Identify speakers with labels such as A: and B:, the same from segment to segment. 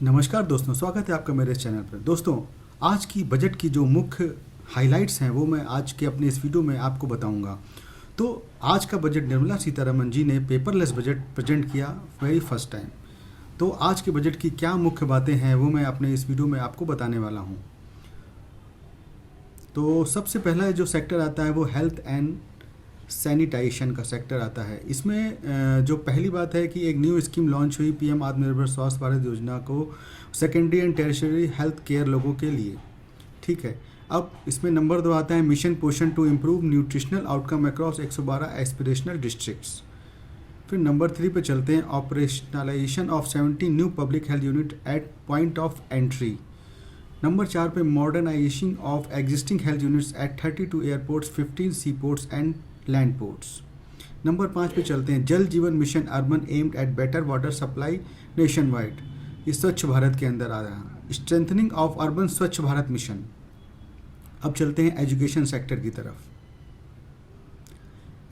A: नमस्कार दोस्तों, स्वागत है आपका मेरे इस चैनल पर। दोस्तों, आज की बजट की जो मुख्य हाइलाइट्स हैं वो मैं आज के अपने इस वीडियो में आपको बताऊंगा। तो आज का बजट निर्मला सीतारमण जी ने पेपरलेस बजट प्रेजेंट किया वेरी फर्स्ट टाइम। तो आज के बजट की क्या मुख्य बातें हैं वो मैं अपने इस वीडियो में आपको बताने वाला हूँ। तो सबसे पहला जो सेक्टर आता है वो हेल्थ एंड सैनिटाइजेशन का सेक्टर आता है। इसमें जो पहली बात है कि एक न्यू स्कीम लॉन्च हुई, पीएम आत्मनिर्भर स्वास्थ्य भारत योजना को secondary and tertiary health care लोगों के लिए। ठीक है, अब इसमें नंबर 2 आता है mission Poshan to improve nutritional outcome across 112 aspirational districts. फिर नंबर 3 पे चलते हैं, operationalisation of 70 new public health unit at point of entry. Number 4 पे modernisation of existing health units at 32 airports, 15 sea ports and land ports. Number 5 पे चलते हैं, Jal Jeevan mission urban aimed at better water supply nationwide. ये स्वच्छ भारत के अंदर आ रहा है, strengthening of urban स्वच्छ भारत मिशन। अब चलते हैं एजुकेशन सेक्टर की तरफ।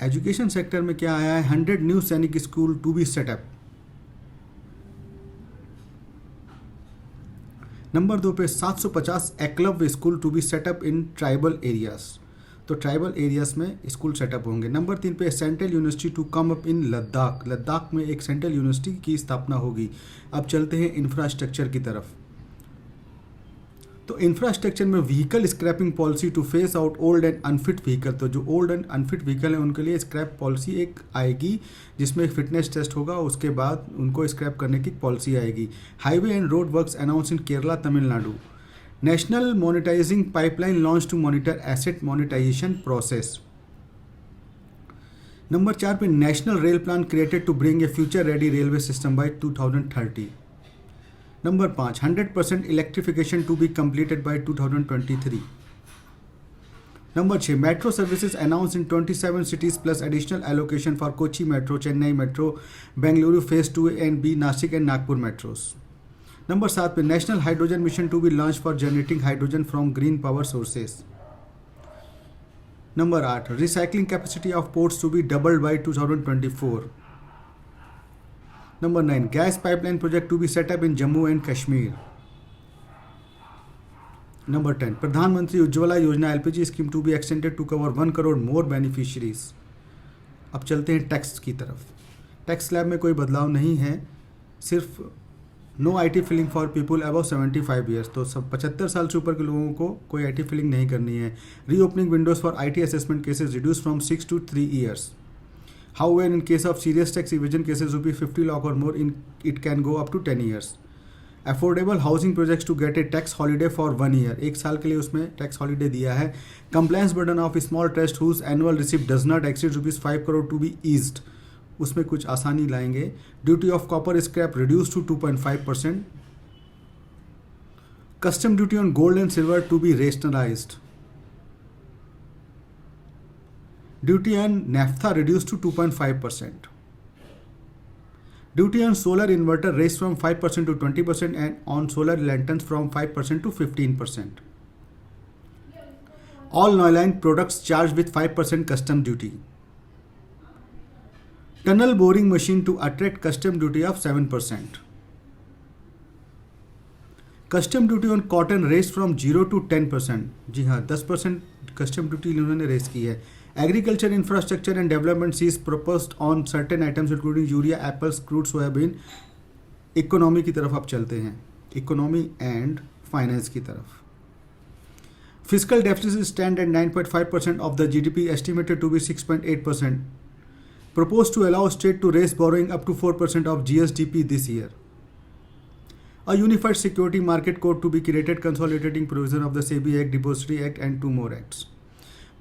A: एजुकेशन सेक्टर में क्या आया है, 100 new Sainik school to be set up. Number 2 पे 750 Eklavya school to be set up in tribal areas. तो ट्राइबल एरियाज में स्कूल सेटअप होंगे। नंबर 3 पे central university to come up in Ladakh. Ladakh में एक सेंट्रल यूनिवर्सिटी की स्थापना होगी। अब चलते हैं इंफ्रास्ट्रक्चर की तरफ। तो इंफ्रास्ट्रक्चर में vehicle scrapping policy to phase out old and unfit vehicle. तो जो ओल्ड एंड अनफिट व्हीकल है उनके लिए स्क्रैप पॉलिसी एक आएगी, जिसमें एक फिटनेस टेस्ट होगा, उसके बाद उनको स्क्रैप करने की पॉलिसी आएगी। Highway and road works announce in Kerala, Tamil Nadu. National monetising pipeline launch to monitor asset monetisation process. Number 4 पे national rail plan created to bring a future ready railway system by 2030। Number 5, 100% electrification to be completed by 2023। Number 6, metro services announce in 27 cities plus additional allocation for Kochi metro, Chennai metro, Bengaluru phase 2 and B, Nashik and Nagpur metros. Number 7 पे national hydrogen mission to be launch for generating hydrogen from green power sources. Number 8, recycling capacity of ports to be doubled by 2024। Number 9, gas pipeline project to be set up in Jammu and Kashmir. Number 10, Pradhan Mantri Ujjwala Yojana LPG scheme to be extended to cover 1 crore more beneficiaries. अब चलते हैं tax की तरफ। Tax slab में कोई बदलाव नहीं है, सिर्फ no IT filing for people above 75 years. तो सब 75 साल से ऊपर के लोगों को कोई आईटी फिलिंग नहीं करनी है। Reopening Windows for IT assessment cases reduce from 6 to 3 years. However, in case of serious tax evasion cases rupees 50 lakh or more, it can go up to 10 years. Affordable housing projects to get a tax holiday for 1 year. एक साल के लिए उसमें tax holiday दिया है। Compliance burden of small trust whose annual receipt does not exceed rupees 5 crore to be eased. उसमें कुछ आसानी लाएंगे। Duty of copper scrap reduce to 2.5%। Custom duty on gold and silver to be rationalised. Duty on naphtha reduce to 2.5%। Duty on solar inverter raise from 5% to 20% and on solar lanterns from 5% to 15%। All nylon products charge with 5% custom duty. Tunnel boring machine to attract custom duty of 7%। Custom duty on cotton raise from 0 to 10%। जी हाँ, 10% custom duty इन्होंने raise की है। Agriculture infrastructure and development cess proposed on certain items including urea, apples, crude, soybean. Economy की तरफ अब चलते हैं, economy and finance की तरफ। Physical deficit stand at 9.5% of the GDP, estimated to be 6.8%. Proposed to allow state to raise borrowing up to 4% of GSDP this year. A unified security market code to be created consolidating provision of the SEBI Act, Depository Act and 2 more acts.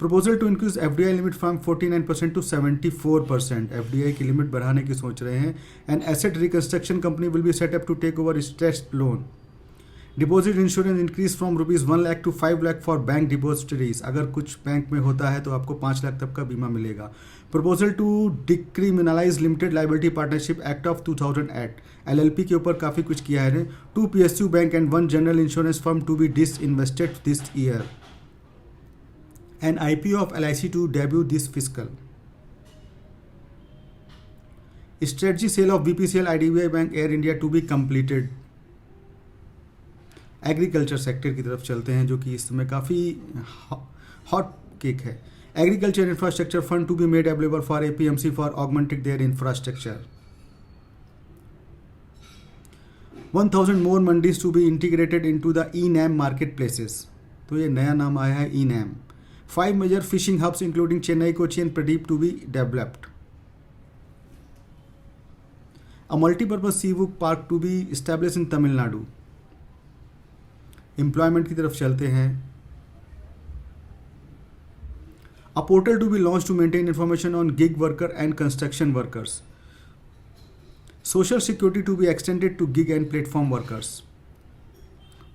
A: Proposal to increase FDI limit from 49% to 74%. FDI की limit बढ़ाने की सोच रहे हैं. An asset reconstruction company will be set up to take over stressed loan. Deposit insurance increase from rupees 1 lakh to 5 lakh for bank depositories. अगर कुछ bank में होता है तो आपको 5 लाख तक का बीमा मिलेगा। Proposal to decriminalise limited liability partnership act of 2008। LLP के ऊपर काफ़ी कुछ किया है। 2 PSU bank and 1 general insurance firm to be disinvested this year. An IPO of LIC to debut this fiscal. Strategy sale of BPCL, IDBI Bank, Air India to be completed. Agriculture sector की तरफ चलते हैं जो कि इस समय काफ़ी hot cake है। Agriculture infrastructure fund to be made available for APMC for augmented their infrastructure. 1000 more mandis to be integrated into the e-NAM market places. तो ये नया नाम आया है e-NAM. 5 major fishing hubs including Chennai, Kochi and Paradip to be developed. A multi-purpose seafood park to be established in Tamil Nadu। Employment की तरफ चलते हैं। A portal to be launched to maintain information on gig worker and construction workers। Social security to be extended to gig and platform workers।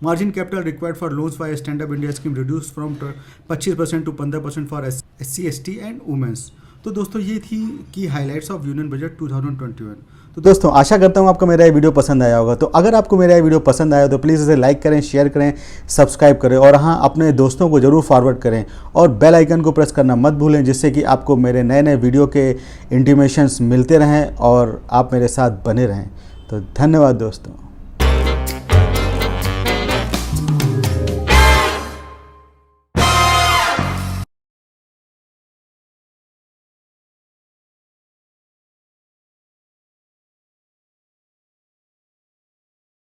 A: Margin capital required for loans via Stand Up India scheme reduced from 25% to 15% for SC, ST and women's। तो दोस्तों ये थी की highlights of union budget 2021।
B: तो दोस्तों आशा करता हूँ आपको मेरा ये वीडियो पसंद आया होगा। तो अगर आपको मेरा ये वीडियो पसंद आया तो प्लीज़ इसे लाइक करें, शेयर करें, सब्सक्राइब करें और हाँ अपने दोस्तों को ज़रूर फॉरवर्ड करें और बेल आइकन को प्रेस करना मत भूलें, जिससे कि आपको मेरे नए नए वीडियो के इंटीमेशंस मिलते रहें और आप मेरे साथ बने रहें। तो धन्यवाद दोस्तों।